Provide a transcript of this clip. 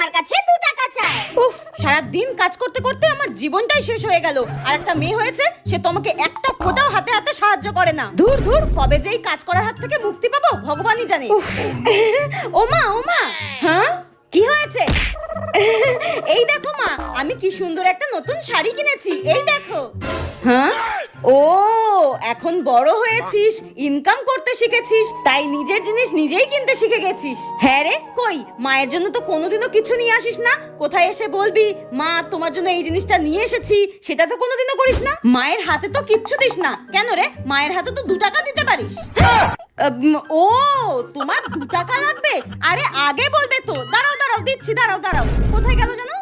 আমার কাছে 2 টাকা চায়। উফ, সারা দিন কাজ করতে করতে আমার জীবনটাই শেষ হয়ে গেল। আর একটা মেয়ে হয়েছে, সে তোমাকে একটা ফোঁটাও হাতে হাতে সাহায্য করে না। ধুর ধুর, কবে যে এই কাজ করার হাত থেকে মুক্তি পাবো ভগবানই জানে। ওমা ওমা, হ্যাঁ কি হয়েছে? এই দেখো মা, আমি কি সুন্দর একটা নতুন শাড়ি কিনেছি, এই দেখো। হ্যাঁ, ও এখন বড় হয়েছিস, ইনকাম করতে শিখেছিস, তাই নিজের জিনিস নিজেই কিনতে শিখে গেছিস। হ্যাঁ রে, কই মায়ের জন্য তো কোনোদিনও কিছু নিয়ে আসিস না। কোথায় এসে বলবি মা তোমার জন্য এই জিনিসটা নিয়ে এসেছি, সেটা তো কোনোদিনও করিস না। মায়ের হাতে তো কিচ্ছু দিস না। কেন রে, মায়ের হাতে তো 2 টাকা দিতে পারিস। ও, তোমার 2 টাকা লাগবে? আরে আগে বলবে তো। দাঁড়াও দাঁড়াও, দিচ্ছি, দাঁড়াও দাঁড়াও। কোথায় গেল জানো?